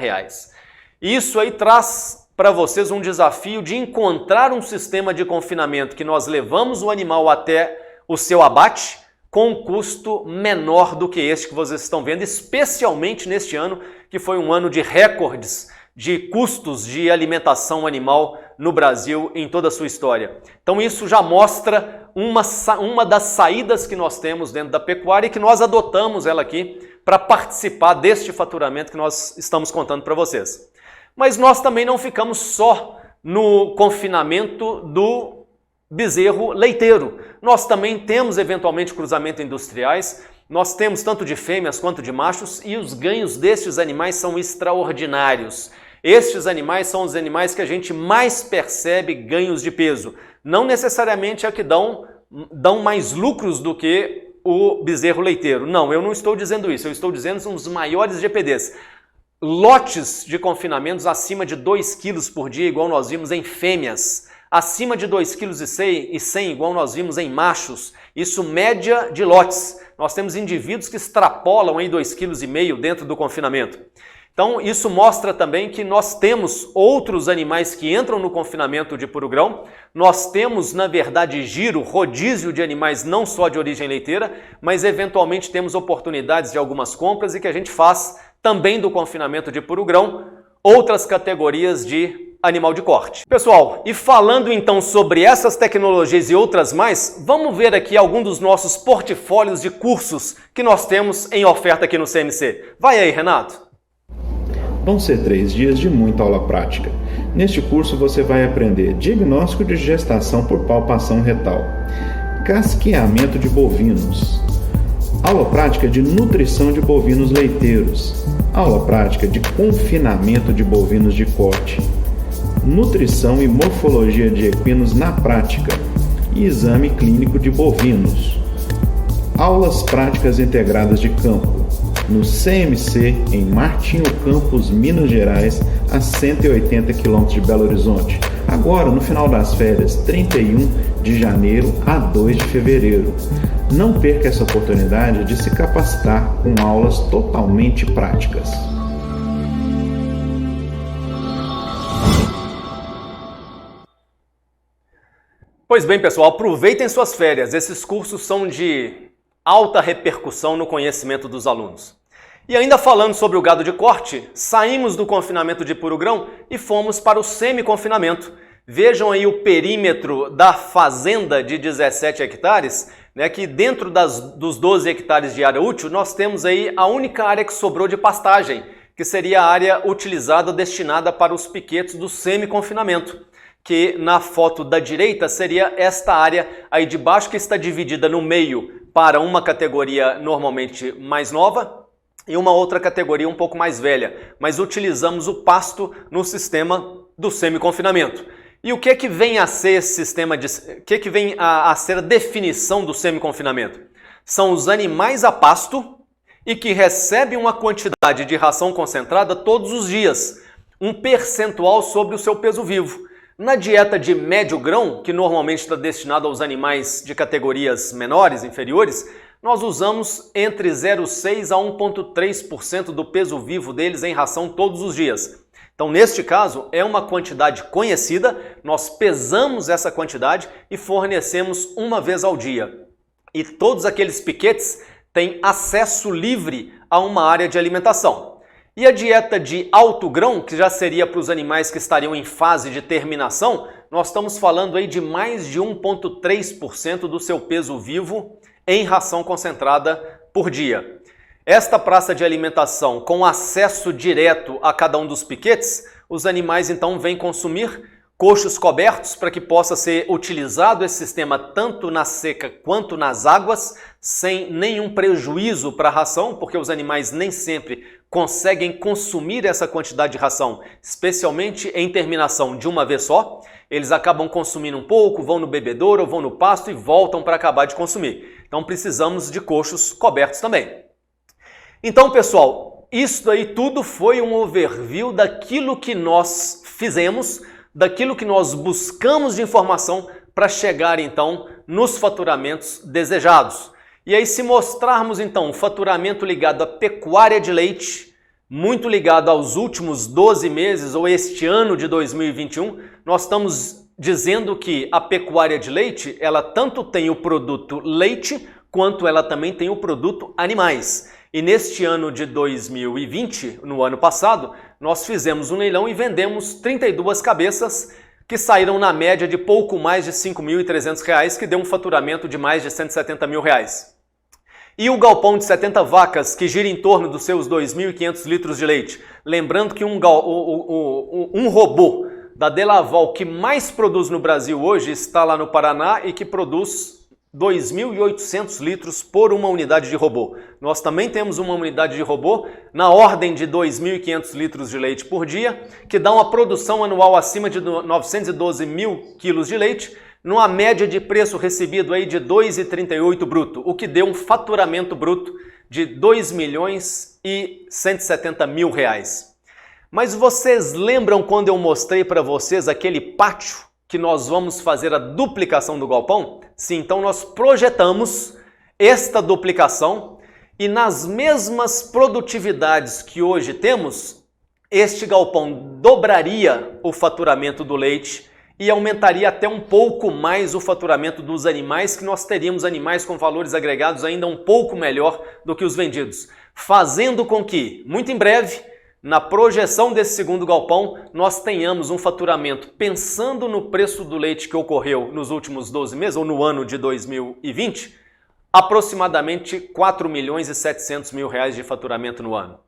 Isso aí traz para vocês um desafio de encontrar um sistema de confinamento que nós levamos o animal até o seu abate com um custo menor do que este que vocês estão vendo, especialmente neste ano, que foi um ano de recordes de custos de alimentação animal no Brasil em toda a sua história. Então isso já mostra uma das saídas que nós temos dentro da pecuária e que nós adotamos ela aqui para participar deste faturamento que nós estamos contando para vocês. Mas nós também não ficamos só no confinamento do bezerro leiteiro. Nós também temos eventualmente cruzamento industriais, nós temos tanto de fêmeas quanto de machos e os ganhos destes animais são extraordinários. Estes animais são os animais que a gente mais percebe ganhos de peso. Não necessariamente é que dão mais lucros do que o bezerro leiteiro. Não, eu não estou dizendo isso, eu estou dizendo que são os maiores GPDs. Lotes de confinamentos acima de 2 quilos por dia, igual nós vimos em fêmeas. Acima de 2,1 kg, igual nós vimos em machos. Isso média de lotes. Nós temos indivíduos que extrapolam em 2,5 kg dentro do confinamento. Então isso mostra também que nós temos outros animais que entram no confinamento de puro grão. Nós temos, na verdade, giro, rodízio de animais não só de origem leiteira, mas eventualmente temos oportunidades de algumas compras e que a gente faz também do confinamento de puro grão, outras categorias de animal de corte. Pessoal, e falando então sobre essas tecnologias e outras mais, vamos ver aqui algum dos nossos portfólios de cursos que nós temos em oferta aqui no CMC. Vai aí, Renato. Vão ser 3 dias de muita aula prática. Neste curso você vai aprender diagnóstico de gestação por palpação retal, casqueamento de bovinos, aula prática de nutrição de bovinos leiteiros, aula prática de confinamento de bovinos de corte, nutrição e morfologia de equinos na prática e exame clínico de bovinos. Aulas práticas integradas de campo no CMC em Martinho Campos, Minas Gerais, a 180 km de Belo Horizonte. Agora, no final das férias, 31 de janeiro a 2 de fevereiro. Não perca essa oportunidade de se capacitar com aulas totalmente práticas. Pois bem, pessoal, aproveitem suas férias. Esses cursos são de alta repercussão no conhecimento dos alunos. E ainda falando sobre o gado de corte, saímos do confinamento de puro grão e fomos para o semi-confinamento. Vejam aí o perímetro da fazenda de 17 hectares, né, que dentro dos 12 hectares de área útil, nós temos aí a única área que sobrou de pastagem, que seria a área utilizada, destinada para os piquetes do semi-confinamento, que na foto da direita seria esta área aí de baixo, que está dividida no meio para uma categoria normalmente mais nova e uma outra categoria um pouco mais velha, mas utilizamos o pasto no sistema do semi-confinamento. E o que vem a ser esse sistema o que vem a ser a definição do semi-confinamento? São os animais a pasto e que recebem uma quantidade de ração concentrada todos os dias, um percentual sobre o seu peso vivo. Na dieta de médio grão, que normalmente está destinada aos animais de categorias menores, inferiores, nós usamos entre 0,6% a 1,3% do peso vivo deles em ração todos os dias. Então, neste caso, é uma quantidade conhecida, nós pesamos essa quantidade e fornecemos uma vez ao dia. E todos aqueles piquetes têm acesso livre a uma área de alimentação. E a dieta de alto grão, que já seria para os animais que estariam em fase de terminação, nós estamos falando aí de mais de 1,3% do seu peso vivo em ração concentrada por dia. Esta praça de alimentação com acesso direto a cada um dos piquetes, os animais então vêm consumir coxos cobertos para que possa ser utilizado esse sistema tanto na seca quanto nas águas, sem nenhum prejuízo para a ração, porque os animais nem sempre conseguem consumir essa quantidade de ração, especialmente em terminação de uma vez só. Eles acabam consumindo um pouco, vão no bebedouro ou vão no pasto e voltam para acabar de consumir. Então precisamos de coxos cobertos também. Então, pessoal, isso aí tudo foi um overview daquilo que nós fizemos, daquilo que nós buscamos de informação para chegar então nos faturamentos desejados. E aí, se mostrarmos então um faturamento ligado à pecuária de leite, muito ligado aos últimos 12 meses ou este ano de 2021, nós estamos dizendo que a pecuária de leite, ela tanto tem o produto leite, quanto ela também tem o produto animais. E neste ano de 2020, no ano passado, nós fizemos um leilão e vendemos 32 cabeças que saíram na média de pouco mais de R$ 5.300, que deu um faturamento de mais de R$ 170 mil. E o galpão de 70 vacas, que gira em torno dos seus 2.500 litros de leite. Lembrando que um robô da Delaval que mais produz no Brasil hoje está lá no Paraná e que produz 2.800 litros por uma unidade de robô. Nós também temos uma unidade de robô na ordem de 2.500 litros de leite por dia, que dá uma produção anual acima de 912 mil quilos de leite, numa média de preço recebido aí de R$ 2,38 bruto, o que deu um faturamento bruto de R$ 2.170.000. Mas vocês lembram quando eu mostrei para vocês aquele pátio que nós vamos fazer a duplicação do galpão? Sim, então nós projetamos esta duplicação e nas mesmas produtividades que hoje temos, este galpão dobraria o faturamento do leite e aumentaria até um pouco mais o faturamento dos animais, que nós teríamos animais com valores agregados ainda um pouco melhor do que os vendidos, fazendo com que, muito em breve, na projeção desse segundo galpão, nós tenhamos um faturamento, pensando no preço do leite que ocorreu nos últimos 12 meses, ou no ano de 2020, aproximadamente R$ 4.700.000 de faturamento no ano.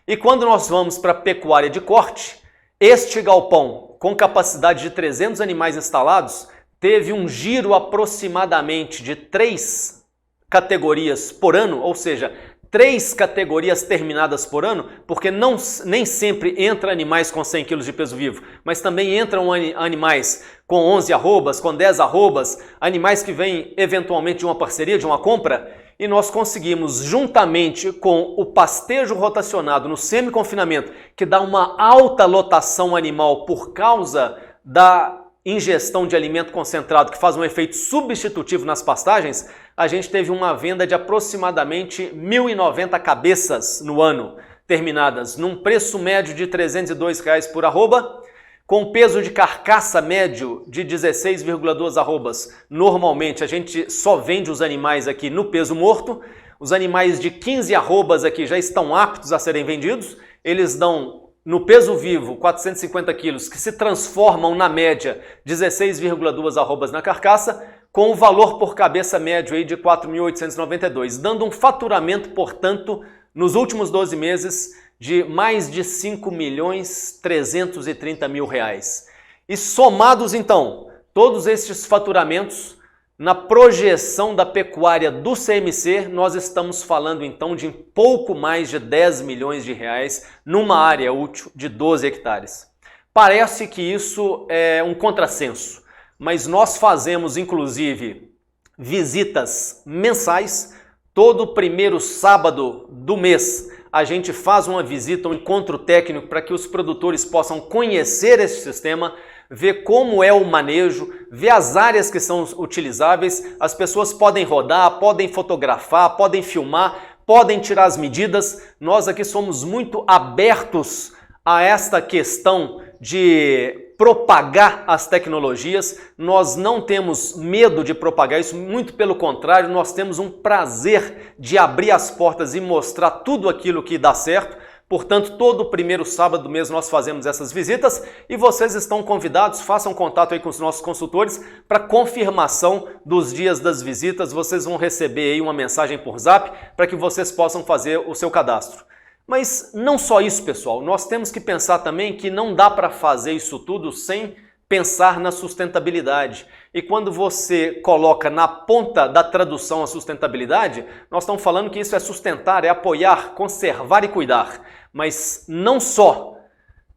E quando nós vamos para a pecuária de corte, este galpão, com capacidade de 300 animais instalados, teve um giro aproximadamente de 3 categorias por ano, ou seja, 3 categorias terminadas por ano, porque nem sempre entra animais com 100 kg de peso vivo, mas também entram animais com 11 arrobas, com 10 arrobas, animais que vêm eventualmente de uma parceria, de uma compra, e nós conseguimos, juntamente com o pastejo rotacionado no semi-confinamento, que dá uma alta lotação animal por causa da ingestão de alimento concentrado, que faz um efeito substitutivo nas pastagens, a gente teve uma venda de aproximadamente 1.090 cabeças no ano, terminadas num preço médio de R$ 302 por arroba, com peso de carcaça médio de 16,2 arrobas. Normalmente a gente só vende os animais aqui no peso morto, os animais de 15 arrobas aqui já estão aptos a serem vendidos, eles dão no peso vivo 450 quilos, que se transformam na média 16,2 arrobas na carcaça, com o valor por cabeça médio aí de 4.892, dando um faturamento, portanto, nos últimos 12 meses de mais de R$ 5.330.000. E somados então, todos estes faturamentos, na projeção da pecuária do CMC, nós estamos falando então de pouco mais de 10 milhões de reais numa área útil de 12 hectares. Parece que isso é um contrassenso, mas nós fazemos inclusive visitas mensais. Todo primeiro sábado do mês a gente faz uma visita, um encontro técnico para que os produtores possam conhecer esse sistema, ver como é o manejo, ver as áreas que são utilizáveis. As pessoas podem rodar, podem fotografar, podem filmar, podem tirar as medidas. Nós aqui somos muito abertos a esta questão de propagar as tecnologias. Nós não temos medo de propagar isso, muito pelo contrário, nós temos um prazer de abrir as portas e mostrar tudo aquilo que dá certo. Portanto, todo primeiro sábado do mês nós fazemos essas visitas e vocês estão convidados, façam contato aí com os nossos consultores para confirmação dos dias das visitas. Vocês vão receber aí uma mensagem por Zap para que vocês possam fazer o seu cadastro. Mas não só isso, pessoal, nós temos que pensar também que não dá para fazer isso tudo sem pensar na sustentabilidade. E quando você coloca na ponta da tradução a sustentabilidade, nós estamos falando que isso é sustentar, é apoiar, conservar e cuidar. Mas não só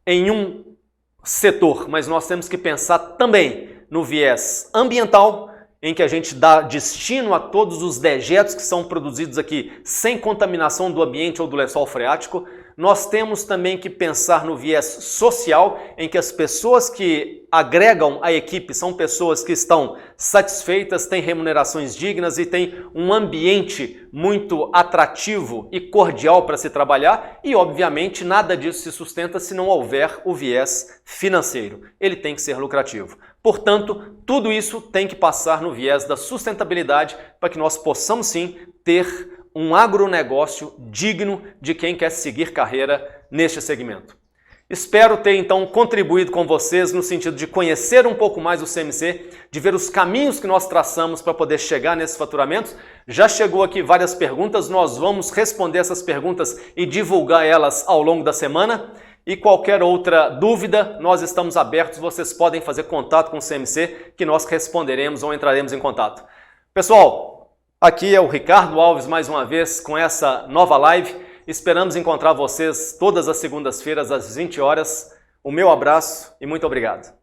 em um setor, mas nós temos que pensar também no viés ambiental, em que a gente dá destino a todos os dejetos que são produzidos aqui sem contaminação do ambiente ou do lençol freático. Nós temos também que pensar no viés social, em que as pessoas que agregam a equipe são pessoas que estão satisfeitas, têm remunerações dignas e têm um ambiente muito atrativo e cordial para se trabalhar e, obviamente, nada disso se sustenta se não houver o viés financeiro. Ele tem que ser lucrativo. Portanto, tudo isso tem que passar no viés da sustentabilidade para que nós possamos sim ter um agronegócio digno de quem quer seguir carreira neste segmento. Espero ter então contribuído com vocês no sentido de conhecer um pouco mais o CMC, de ver os caminhos que nós traçamos para poder chegar nesses faturamentos. Já chegou aqui várias perguntas, nós vamos responder essas perguntas e divulgar elas ao longo da semana. E qualquer outra dúvida, nós estamos abertos, vocês podem fazer contato com o CMC que nós responderemos ou entraremos em contato. Pessoal, aqui é o Ricardo Alves mais uma vez com essa nova live. Esperamos encontrar vocês todas as segundas-feiras às 20 horas. O meu abraço e muito obrigado.